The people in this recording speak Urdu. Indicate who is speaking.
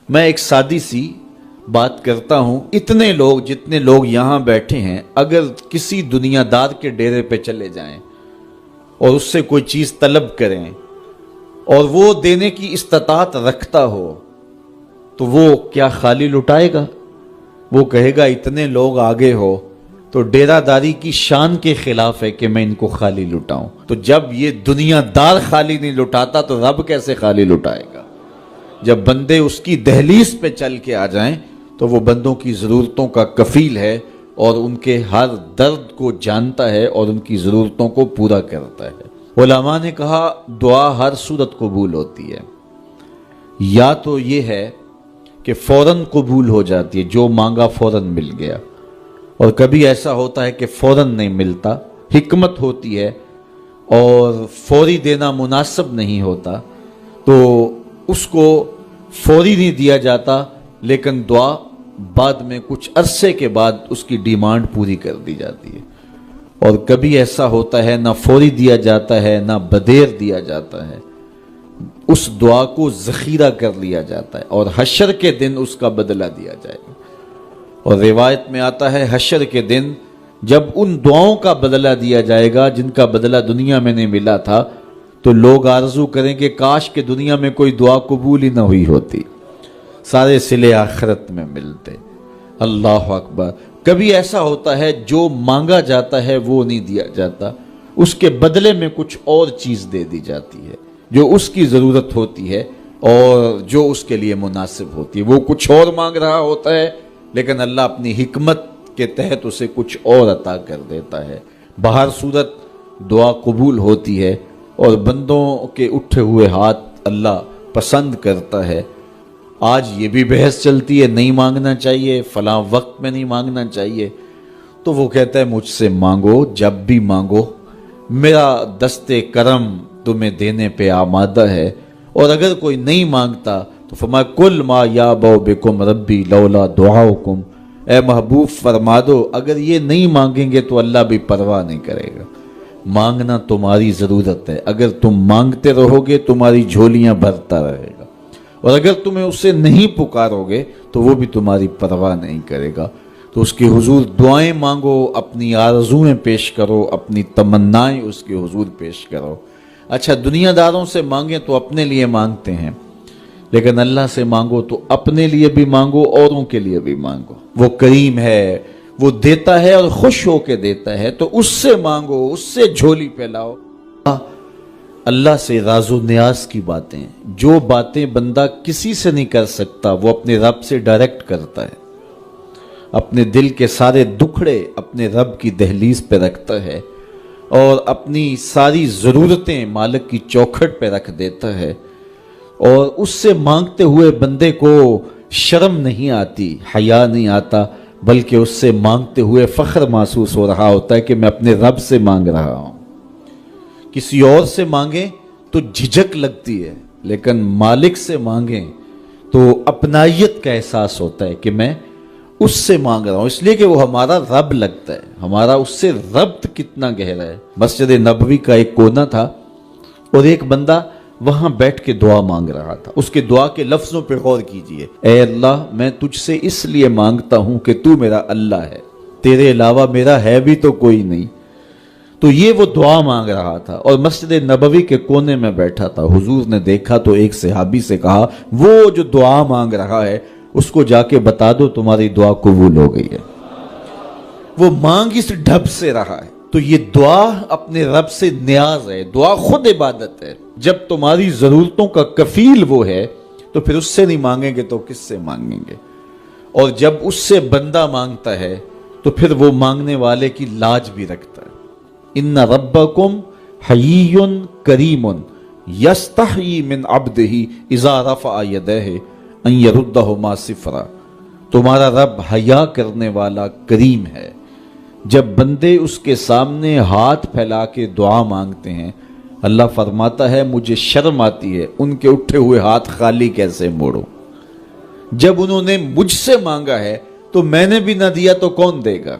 Speaker 1: میں ایک سادی سی بات کرتا ہوں، اتنے لوگ جتنے لوگ یہاں بیٹھے ہیں اگر کسی دنیا دار کے ڈیرے پہ چلے جائیں اور اس سے کوئی چیز طلب کریں اور وہ دینے کی استطاعت رکھتا ہو تو وہ کیا خالی لٹائے گا؟ وہ کہے گا اتنے لوگ آگے ہو تو ڈیرہ داری کی شان کے خلاف ہے کہ میں ان کو خالی لٹاؤں۔ تو جب یہ دنیا دار خالی نہیں لٹاتا تو رب کیسے خالی لٹائے گا؟ جب بندے اس کی دہلیز پہ چل کے آ جائیں تو وہ بندوں کی ضرورتوں کا کفیل ہے اور ان کے ہر درد کو جانتا ہے اور ان کی ضرورتوں کو پورا کرتا ہے۔ علماء نے کہا دعا ہر صورت قبول ہوتی ہے، یا تو یہ ہے کہ فوراً قبول ہو جاتی ہے، جو مانگا فوراً مل گیا، اور کبھی ایسا ہوتا ہے کہ فوراً نہیں ملتا، حکمت ہوتی ہے اور فوری دینا مناسب نہیں ہوتا تو اس کو فوری نہیں دیا جاتا، لیکن دعا بعد میں کچھ عرصے کے بعد اس کی ڈیمانڈ پوری کر دی جاتی ہے۔ اور کبھی ایسا ہوتا ہے نہ فوری دیا جاتا ہے نہ بدیر دیا جاتا ہے، اس دعا کو ذخیرہ کر لیا جاتا ہے اور حشر کے دن اس کا بدلہ دیا جائے گا۔ اور روایت میں آتا ہے حشر کے دن جب ان دعاؤں کا بدلہ دیا جائے گا جن کا بدلہ دنیا میں نہیں ملا تھا تو لوگ آرزو کریں کہ کاش کہ دنیا میں کوئی دعا قبول ہی نہ ہوئی ہوتی، سارے صلے آخرت میں ملتے۔ اللہ اکبر۔ کبھی ایسا ہوتا ہے جو مانگا جاتا ہے وہ نہیں دیا جاتا، اس کے بدلے میں کچھ اور چیز دے دی جاتی ہے جو اس کی ضرورت ہوتی ہے اور جو اس کے لیے مناسب ہوتی ہے۔ وہ کچھ اور مانگ رہا ہوتا ہے لیکن اللہ اپنی حکمت کے تحت اسے کچھ اور عطا کر دیتا ہے۔ بہر صورت دعا قبول ہوتی ہے اور بندوں کے اٹھے ہوئے ہاتھ اللہ پسند کرتا ہے۔ آج یہ بھی بحث چلتی ہے نہیں مانگنا چاہیے، فلاں وقت میں نہیں مانگنا چاہیے، تو وہ کہتا ہے مجھ سے مانگو جب بھی مانگو، میرا دست کرم تمہیں دینے پہ آمادہ ہے۔ اور اگر کوئی نہیں مانگتا تو فرمایا کل ما یابو بکم ربی لولا دعاؤکم، اے محبوب فرما دو اگر یہ نہیں مانگیں گے تو اللہ بھی پرواہ نہیں کرے گا۔ مانگنا تمہاری ضرورت ہے، اگر تم مانگتے رہو گے تمہاری جھولیاں بھرتا رہے گا، اور اگر تمہیں اسے نہیں پکارو گے تو وہ بھی تمہاری پرواہ نہیں کرے گا۔ تو اس کے حضور دعائیں مانگو، اپنی آرزویں پیش کرو، اپنی تمنائیں اس کے حضور پیش کرو۔ اچھا دنیا داروں سے مانگیں تو اپنے لیے مانگتے ہیں، لیکن اللہ سے مانگو تو اپنے لیے بھی مانگو، اوروں کے لیے بھی مانگو۔ وہ کریم ہے، وہ دیتا ہے اور خوش ہو کے دیتا ہے، تو اس سے مانگو، اس سے جھولی پھیلاؤ۔ اللہ سے راز و نیاز کی باتیں، جو باتیں بندہ کسی سے نہیں کر سکتا وہ اپنے رب سے ڈائریکٹ کرتا ہے، اپنے دل کے سارے دکھڑے اپنے رب کی دہلیز پہ رکھتا ہے اور اپنی ساری ضرورتیں مالک کی چوکھٹ پہ رکھ دیتا ہے، اور اس سے مانگتے ہوئے بندے کو شرم نہیں آتی، حیا نہیں آتا، بلکہ اس سے مانگتے ہوئے فخر محسوس ہو رہا ہوتا ہے کہ میں اپنے رب سے مانگ رہا ہوں۔ کسی اور سے مانگیں تو جھجک لگتی ہے، لیکن مالک سے مانگیں تو اپنائیت کا احساس ہوتا ہے کہ میں اس سے مانگ رہا ہوں، اس لیے کہ وہ ہمارا رب لگتا ہے، ہمارا اس سے ربط کتنا گہرا ہے۔ مسجد نبوی کا ایک کونا تھا اور ایک بندہ وہاں بیٹھ کے دعا مانگ رہا تھا۔ اس کے دعا کے لفظوں پہ غور کیجئے، اے اللہ میں تجھ سے اس لیے مانگتا ہوں کہ تو میرا اللہ ہے، تیرے علاوہ میرا ہے بھی تو کوئی نہیں۔ تو یہ وہ دعا مانگ رہا تھا اور مسجد نبوی کے کونے میں بیٹھا تھا۔ حضور نے دیکھا تو ایک صحابی سے کہا وہ جو دعا مانگ رہا ہے اس کو جا کے بتا دو تمہاری دعا قبول ہو گئی ہے۔ وہ مانگ اس ڈھب سے رہا ہے۔ تو یہ دعا اپنے رب سے نیاز ہے، دعا خود عبادت ہے۔ جب تمہاری ضرورتوں کا کفیل وہ ہے تو پھر اس سے نہیں مانگیں گے تو کس سے مانگیں گے؟ اور جب اس سے بندہ مانگتا ہے تو پھر وہ مانگنے والے کی لاج بھی رکھتا ہے۔ ان ربکم حیی کریم یستحیی من عبدہ اذا رفع یدہ ان یردہما صفرا۔ تمہارا رب حیا کرنے والا کریم ہے، جب بندے اس کے سامنے ہاتھ پھیلا کے دعا مانگتے ہیں اللہ فرماتا ہے مجھے شرم آتی ہے ان کے اٹھے ہوئے ہاتھ خالی کیسے موڑوں۔ جب انہوں نے مجھ سے مانگا ہے تو میں نے بھی نہ دیا تو کون دے گا؟